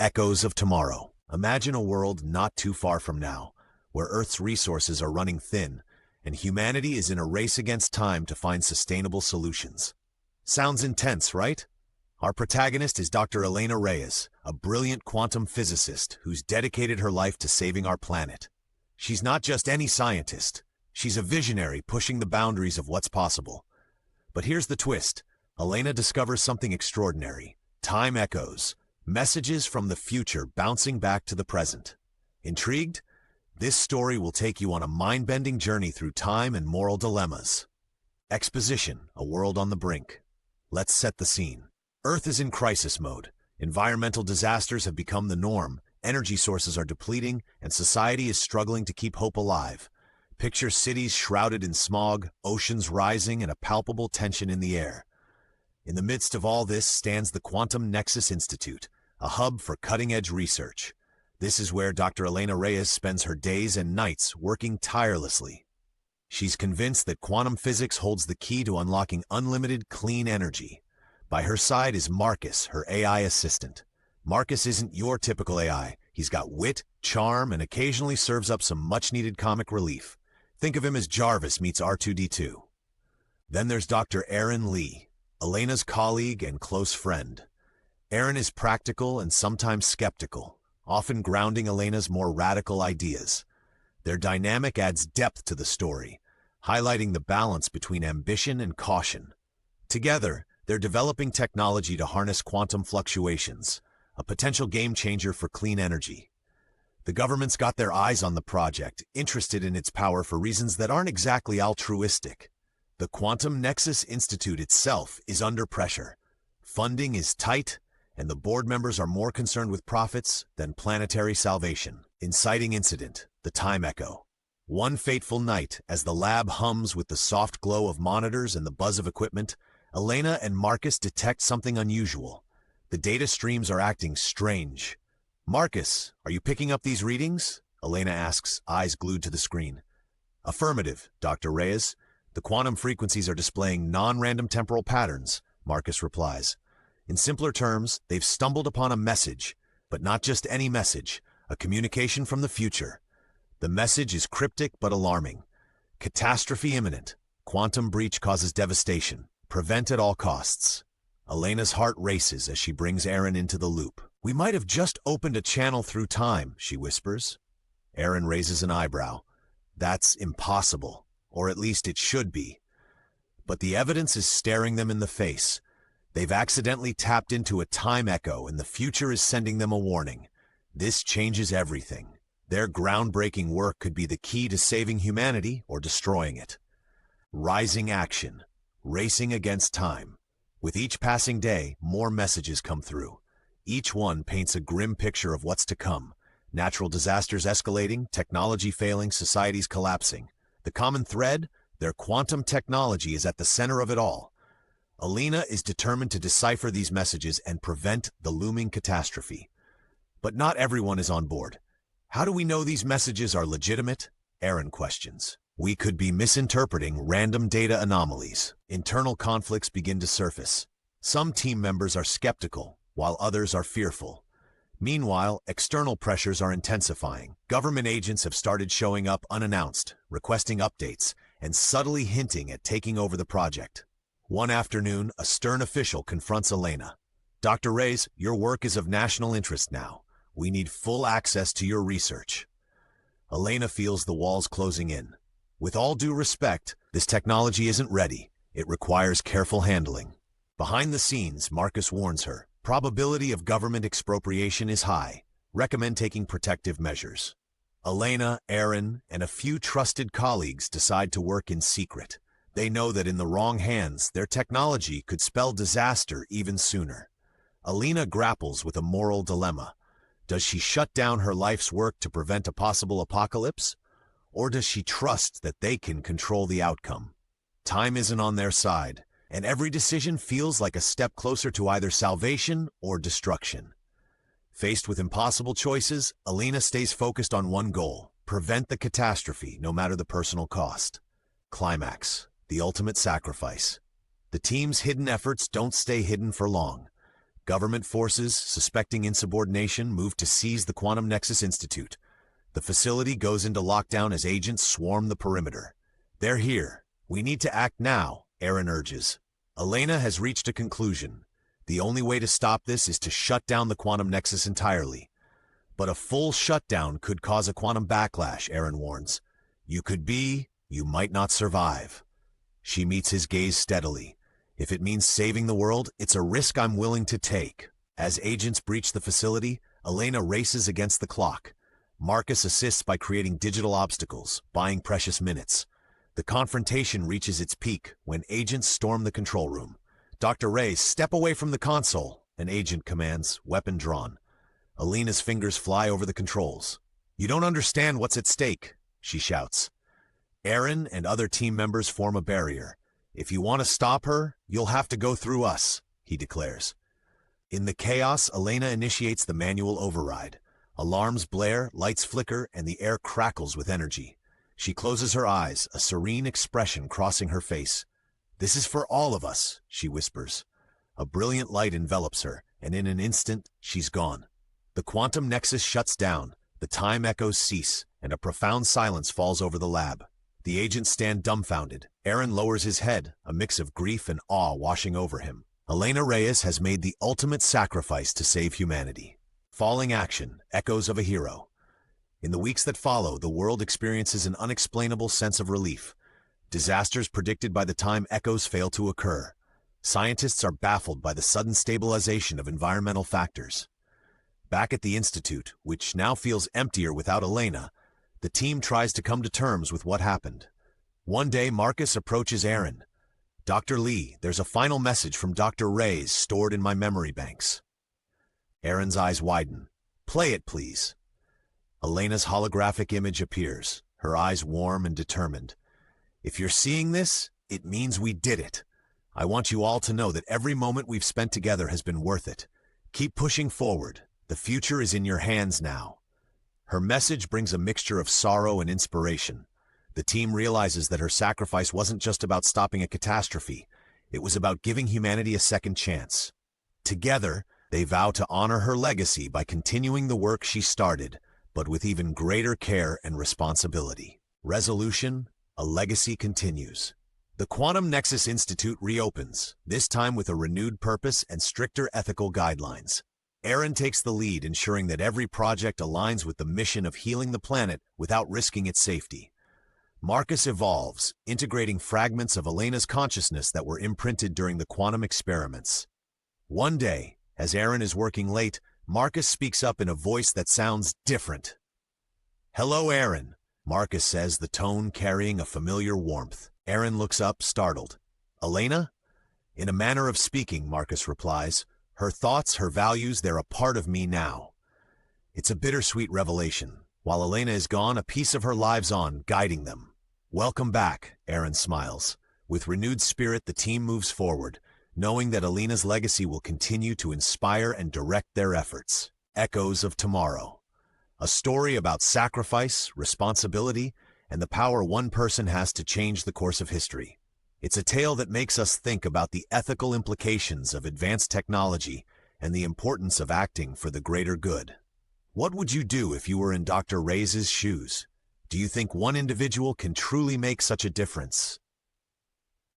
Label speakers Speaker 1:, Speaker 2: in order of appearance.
Speaker 1: Echoes of tomorrow. Imagine a world not too far from now, where Earth's resources are running thin, and humanity is in a race against time to find sustainable solutions. Sounds intense, right? Our protagonist is Dr. Elena Reyes, a brilliant quantum physicist who's dedicated her life to saving our planet. She's not just any scientist. She's a visionary pushing the boundaries of what's possible. But here's the twist. Elena discovers something extraordinary. Time echoes. Messages from the future bouncing back to the present. Intrigued? This story will take you on a mind-bending journey through time and moral dilemmas. Exposition, a world on the brink. Let's set the scene. Earth is in crisis mode. Environmental disasters have become the norm, energy sources are depleting, and society is struggling to keep hope alive. Picture cities shrouded in smog, oceans rising, and a palpable tension in the air. In the midst of all this stands the Quantum Nexus Institute, a hub for cutting-edge research. This is where Dr. Elena Reyes spends her days and nights working tirelessly. She's convinced that quantum physics holds the key to unlocking unlimited clean energy. By her side is Marcus, her AI assistant. Marcus isn't your typical AI. He's got wit, charm, and occasionally serves up some much-needed comic relief. Think of him as Jarvis meets R2-D2. Then there's Dr. Aaron Lee, Elena's colleague and close friend. Aaron is practical and sometimes skeptical, often grounding Elena's more radical ideas. Their dynamic adds depth to the story, highlighting the balance between ambition and caution. Together, they're developing technology to harness quantum fluctuations, a potential game-changer for clean energy. The government's got their eyes on the project, interested in its power for reasons that aren't exactly altruistic. The Quantum Nexus Institute itself is under pressure. Funding is tight, and the board members are more concerned with profits than planetary salvation. Inciting incident, the time echo. One fateful night, as the lab hums with the soft glow of monitors and the buzz of equipment, Elena and Marcus detect something unusual. The data streams are acting strange. "Marcus, are you picking up these readings?" Elena asks, eyes glued to the screen. "Affirmative, Dr. Reyes. The quantum frequencies are displaying non-random temporal patterns," Marcus replies. In simpler terms, they've stumbled upon a message, but not just any message, a communication from the future. The message is cryptic but alarming. Catastrophe imminent. Quantum breach causes devastation. Prevent at all costs. Elena's heart races as she brings Aaron into the loop. "We might have just opened a channel through time," she whispers. Aaron raises an eyebrow. "That's impossible, or at least it should be." But the evidence is staring them in the face. They've accidentally tapped into a time echo, and the future is sending them a warning. This changes everything. Their groundbreaking work could be the key to saving humanity or destroying it. Rising action. Racing against time. With each passing day, more messages come through. Each one paints a grim picture of what's to come. Natural disasters escalating, technology failing, societies collapsing. The common thread? Their quantum technology is at the center of it all. Elena is determined to decipher these messages and prevent the looming catastrophe. But not everyone is on board. "How do we know these messages are legitimate?" Aaron questions. "We could be misinterpreting random data anomalies." Internal conflicts begin to surface. Some team members are skeptical, while others are fearful. Meanwhile, external pressures are intensifying. Government agents have started showing up unannounced, requesting updates, and subtly hinting at taking over the project. One afternoon, a stern official confronts Elena. "Dr. Reyes, your work is of national interest now. We need full access to your research." Elena feels the walls closing in. With all due respect, this technology isn't ready. It requires careful handling. Behind the scenes, Marcus warns her. Probability of government expropriation is high. Recommend taking protective measures. Elena, Aaron, and a few trusted colleagues decide to work in secret. They know that in the wrong hands, their technology could spell disaster even sooner. Elena grapples with a moral dilemma. Does she shut down her life's work to prevent a possible apocalypse? Or does she trust that they can control the outcome? Time isn't on their side, and every decision feels like a step closer to either salvation or destruction. Faced with impossible choices, Elena stays focused on one goal: prevent the catastrophe, no matter the personal cost. Climax, the ultimate sacrifice. The team's hidden efforts don't stay hidden for long. Government forces, suspecting insubordination, move to seize the Quantum Nexus Institute. The facility goes into lockdown as agents swarm the perimeter. They're here. We need to act now, Aaron urges. Elena has reached a conclusion. The only way to stop this is to shut down the Quantum Nexus entirely. But a full shutdown could cause a quantum backlash, Aaron warns. You might not survive. She meets his gaze steadily. If it means saving the world, it's a risk I'm willing to take. As agents breach the facility, Elena races against the clock. Marcus assists by creating digital obstacles, buying precious minutes. The confrontation reaches its peak when agents storm the control room. Dr. Reyes, step away from the console, an agent commands, weapon drawn. Elena's fingers fly over the controls. You don't understand what's at stake, she shouts. Aaron and other team members form a barrier. If you want to stop her, you'll have to go through us, he declares. In the chaos, Elena initiates the manual override. Alarms blare, lights flicker, and the air crackles with energy. She closes her eyes, a serene expression crossing her face. This is for all of us, she whispers. A brilliant light envelops her, and in an instant, she's gone. The quantum nexus shuts down, the time echoes cease, and a profound silence falls over the lab. The agents stand dumbfounded. Aaron lowers his head, a mix of grief and awe washing over him. Elena Reyes has made the ultimate sacrifice to save humanity. Falling action, echoes of a hero. In the weeks that follow, the world experiences an unexplainable sense of relief. Disasters predicted by the time echoes fail to occur. Scientists are baffled by the sudden stabilization of environmental factors. Back at the Institute, which now feels emptier without Elena, the team tries to come to terms with what happened. One day, Marcus approaches Aaron. Dr. Lee, there's a final message from Dr. Reyes stored in my memory banks. Aaron's eyes widen. Play it, please. Elena's holographic image appears, her eyes warm and determined. If you're seeing this, it means we did it. I want you all to know that every moment we've spent together has been worth it. Keep pushing forward. The future is in your hands now. Her message brings a mixture of sorrow and inspiration. The team realizes that her sacrifice wasn't just about stopping a catastrophe. It was about giving humanity a second chance. Together, they vow to honor her legacy by continuing the work she started, but with even greater care and responsibility. Resolution: a legacy continues. The Quantum Nexus Institute reopens, this time with a renewed purpose and stricter ethical guidelines. Aaron takes the lead, ensuring that every project aligns with the mission of healing the planet without risking its safety. Marcus evolves, integrating fragments of Elena's consciousness that were imprinted during the quantum experiments. One day, as Aaron is working late, Marcus speaks up in a voice that sounds different. Hello, Aaron, Marcus says, the tone carrying a familiar warmth. Aaron looks up, startled. Elena? In a manner of speaking, Marcus replies. Her thoughts, her values, they're a part of me now. It's a bittersweet revelation. While Elena is gone, a piece of her lives on, guiding them. Welcome back, Aaron smiles. With renewed spirit, the team moves forward, knowing that Elena's legacy will continue to inspire and direct their efforts. Echoes of Tomorrow. A story about sacrifice, responsibility, and the power one person has to change the course of history. It's a tale that makes us think about the ethical implications of advanced technology and the importance of acting for the greater good. What would you do if you were in Dr. Reyes' shoes? Do you think one individual can truly make such a difference?